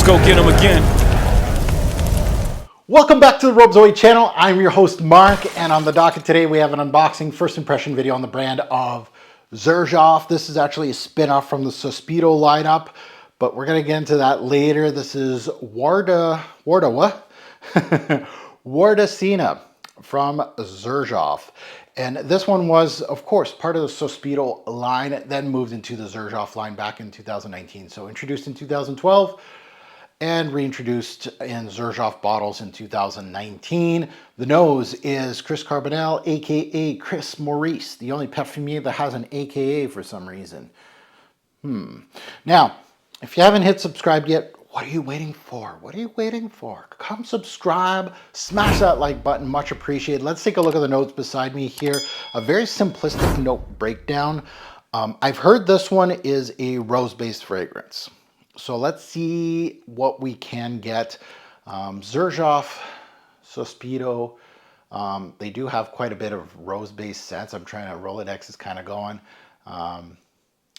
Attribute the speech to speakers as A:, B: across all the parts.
A: go get them again.
B: Welcome back to the Robezoid channel. I'm your host Mark, and on the docket today we have an unboxing first impression video on the brand of Xerjoff. This is actually a spin-off from the Sospito lineup, but we're gonna get into that later. This is Wardasina from Xerjoff. And this one was, of course, part of the Sospito line, then moved into the Xerjoff line back in 2019. So introduced in 2012 and reintroduced in Xerjoff bottles in 2019. The nose is Chris Carbonell, aka Chris Maurice, the only perfumier that has an aka for some reason. Now, if you haven't hit subscribe yet, what are you waiting for? What are you waiting for? Come subscribe, smash that like button, much appreciated. Let's take a look at the notes beside me here. A very simplistic note breakdown. I've heard this one is a rose-based fragrance. So let's see what we can get. Xerjoff, Sospito, they do have quite a bit of rose-based scents. I'm trying to, Rolodex is kind of going.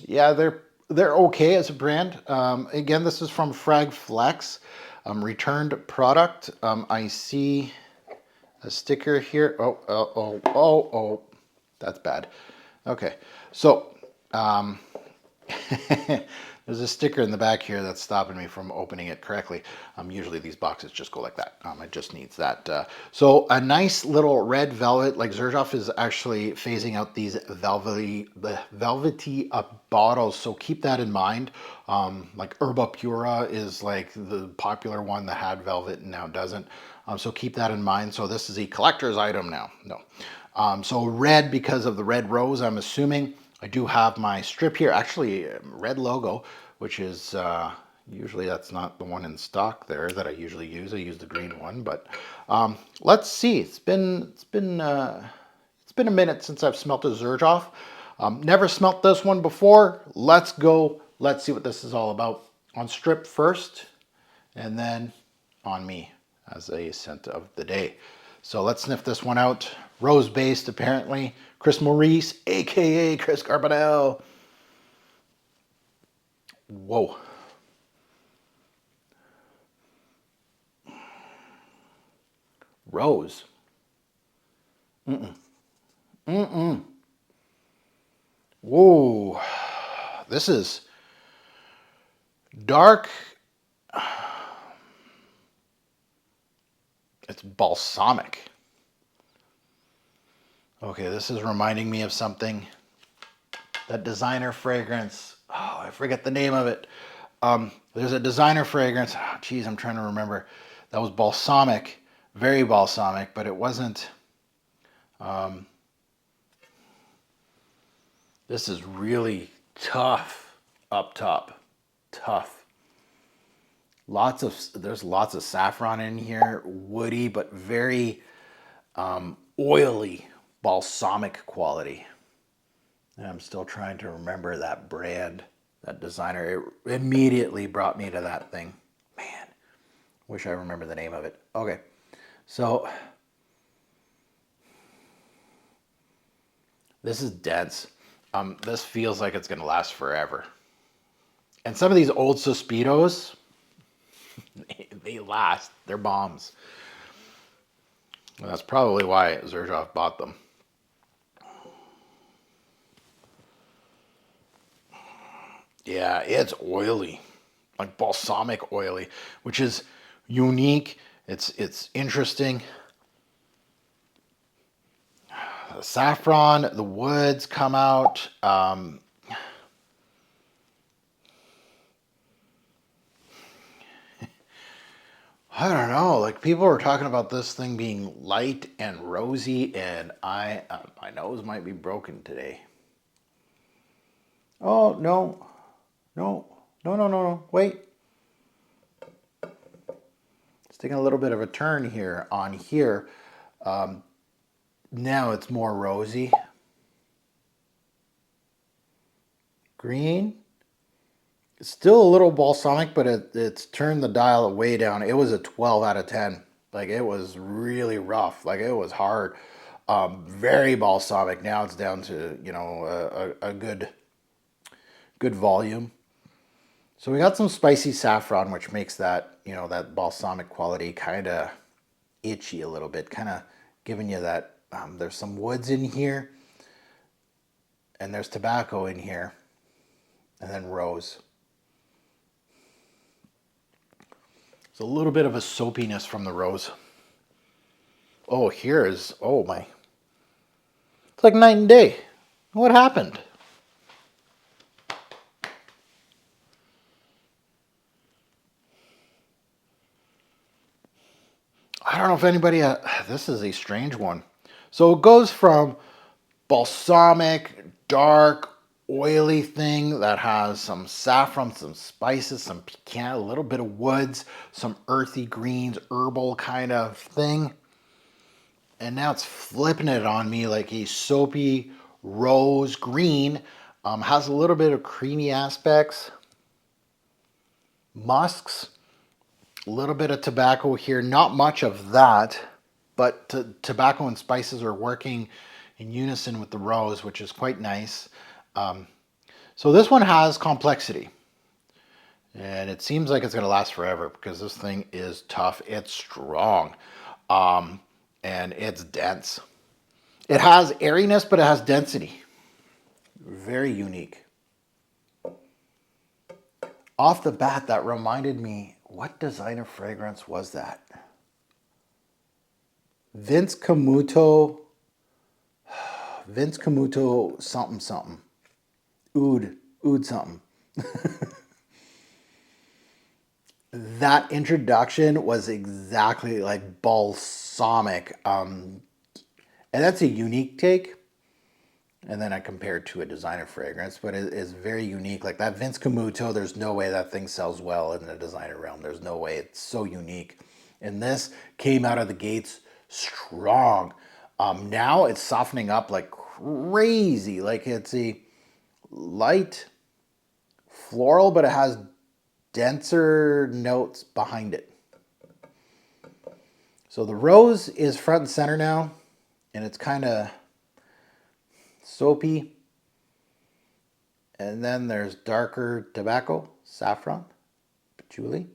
B: Yeah, they're okay as a brand. Again, this is from Fragflex, returned product. I see a sticker here. Oh, that's bad. Okay, so there's a sticker in the back here that's stopping me from opening it correctly. Usually these boxes just go like that. It just needs that. So a nice little red velvet, like Xerjoff is actually phasing out these velvety bottles. So keep that in mind. Like Herba Pura is like the popular one that had velvet and now doesn't. So keep that in mind. So this is a collector's item now. No. So red because of the red rose, I'm assuming. I do have my strip here, actually red logo, which is usually that's not the one in stock there that I usually use. I use the green one, but let's see. It's been a minute since I've smelt a Xerjoff. Never smelt this one before. Let's go. Let's see what this is all about. On strip first, and then on me as a scent of the day. So let's sniff this one out. Rose-based, apparently. Chris Maurice, aka Chris Carbonell. Whoa. Rose. Whoa. This is dark. It's balsamic. Okay, this is reminding me of something. That designer fragrance. Oh, I forget the name of it. There's a designer fragrance. Oh, geez, I'm trying to remember. That was balsamic, very balsamic, but it wasn't. This is really tough up top. Tough. There's lots of saffron in here, woody, but very oily, balsamic quality. And I'm still trying to remember that brand, that designer. It immediately brought me to that thing. Man, wish I remember the name of it. Okay, so this is dense. This feels like it's gonna last forever. And some of these old Sospitos, they last. They're bombs. Well, that's probably why Xerjoff bought them. Yeah, it's oily, like balsamic oily, which is unique. It's interesting. The saffron, the woods come out. I don't know. Like people were talking about this thing being light and rosy, and my nose might be broken today. Oh no. No. Wait. It's taking a little bit of a turn here on here. Now it's more rosy. Green. It's still a little balsamic, but it's turned the dial way down. It was a 12 out of 10. Like it was really rough. Like it was hard. Very balsamic. Now it's down to, you know, a good volume. So we got some spicy saffron, which makes that, you know, that balsamic quality kind of itchy a little bit, kind of giving you that, there's some woods in here, and there's tobacco in here, and then rose. It's a little bit of a soapiness from the rose. Oh, here is, oh my. It's like night and day. What happened? I don't know if anybody, this is a strange one. So it goes from balsamic, dark, oily thing that has some saffron, some spices, some piquant, a little bit of woods, some earthy greens, herbal kind of thing. And now it's flipping it on me like a soapy rose green. Has a little bit of creamy aspects, musks, a little bit of tobacco here, not much of that, but tobacco and spices are working in unison with the rose, which is quite nice. So this one has complexity, and it seems like it's going to last forever because this thing is tough. It's strong, and it's dense. It has airiness, but it has density. Very unique. Off the bat, that reminded me, what designer fragrance was that? Vince Camuto something something. Oud something. That introduction was exactly like balsamic. And that's a unique take. And then I compared to a designer fragrance, but it is very unique. Like that Vince Camuto, there's no way that thing sells well in the designer realm. There's no way. It's so unique. And this came out of the gates strong. Now it's softening up like crazy. Like it's a light floral, but it has denser notes behind it. So the rose is front and center now, and it's kind of soapy. And then there's darker tobacco, saffron, patchouli.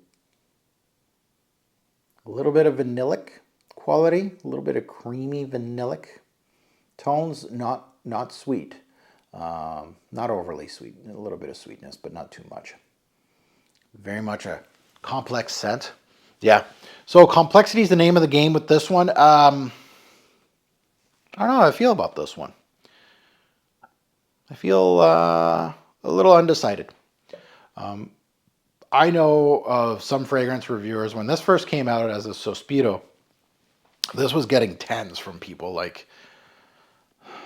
B: A little bit of vanillic quality, a little bit of creamy vanillic tones, not sweet, not overly sweet, a little bit of sweetness, but not too much. Very much a complex scent. Yeah. So complexity is the name of the game with this one. I don't know how I feel about this one. I feel a little undecided. I know of some fragrance reviewers, when this first came out as a Sospiro, this was getting tens from people like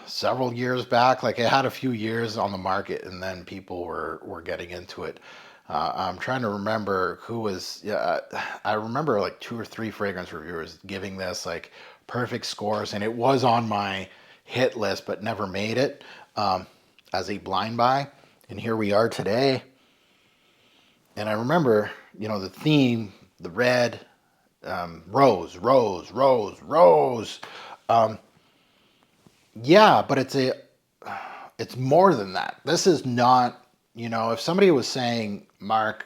B: several years back. Like it had a few years on the market, and then people were getting into it. I'm trying to remember who was, yeah, I remember like 2 or 3 fragrance reviewers giving this like perfect scores, and it was on my hit list, but never made it as a blind buy. And here we are today. And I remember, you know, the theme, the red, rose, rose, rose, rose. Yeah, but it's more than that. This is not, you know, if somebody was saying, Mark,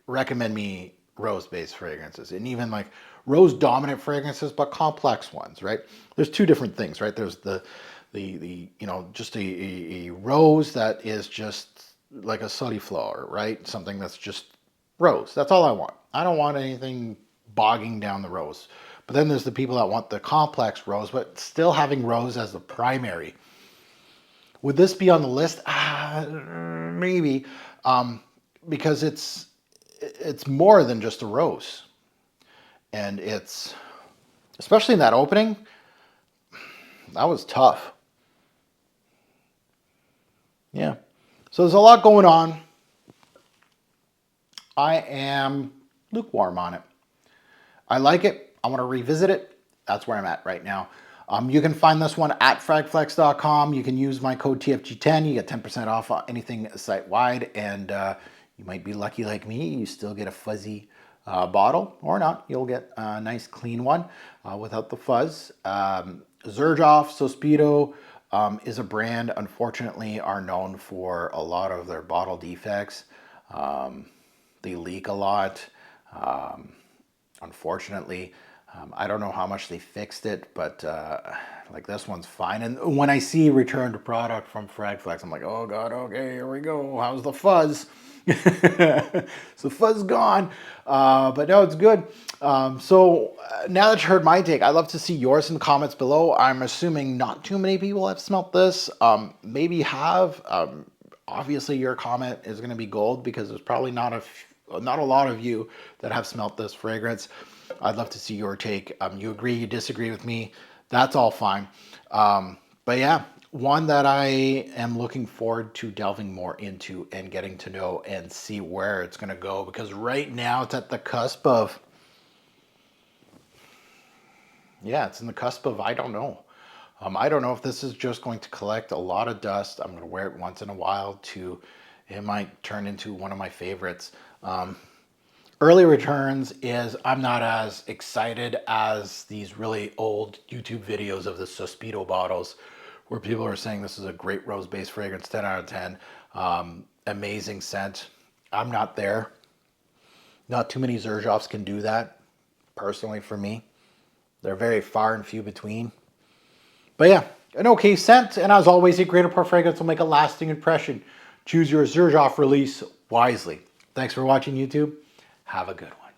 B: recommend me rose-based fragrances, and even like rose-dominant fragrances, but complex ones, right? There's 2 different things, right? There's the you know, just a rose that is just like a soliflor, right? Something that's just rose. That's all I want. I don't want anything bogging down the rose. But then there's the people that want the complex rose, but still having rose as the primary. Would this be on the list? Maybe, because it's more than just a rose, and it's, especially in that opening, that was tough. Yeah, so there's a lot going on. I am lukewarm on it. I like it. I want to revisit it. That's where I'm at right now. You can find this one at fragflex.com. You can use my code TFG10. You get 10% off on anything site-wide, and you might be lucky like me. You still get a fuzzy bottle, or not. You'll get a nice clean one without the fuzz. Xerjoff, Sospiro is a brand, unfortunately, are known for a lot of their bottle defects. They leak a lot. Unfortunately, I don't know how much they fixed it, but like this one's fine. And when I see returned product from Fragflex, I'm like, oh God, okay, here we go. How's the fuzz? So fuzz gone, but no, it's good. Now that you heard my take, I'd love to see yours in the comments below. I'm assuming not too many people have smelt this. Maybe have. Obviously, your comment is going to be gold because there's probably not a lot of you that have smelt this fragrance. I'd love to see your take. You agree, you disagree with me, that's all fine. But yeah, one that I am looking forward to delving more into and getting to know and see where it's going to go, because right now it's at the cusp of, yeah, it's in the cusp of, I don't know. I don't know if this is just going to collect a lot of dust. I'm going to wear it once in a while to, it might turn into one of my favorites. Early returns is I'm not as excited as these really old YouTube videos of the Sospito bottles where people are saying this is a great rose-based fragrance, 10 out of 10. Amazing scent. I'm not there. Not too many Xerjoffs can do that, personally for me. They're very far and few between. But yeah, an okay scent, and as always, a great or poor fragrance will make a lasting impression. Choose your Xerjoff release wisely. Thanks for watching, YouTube. Have a good one.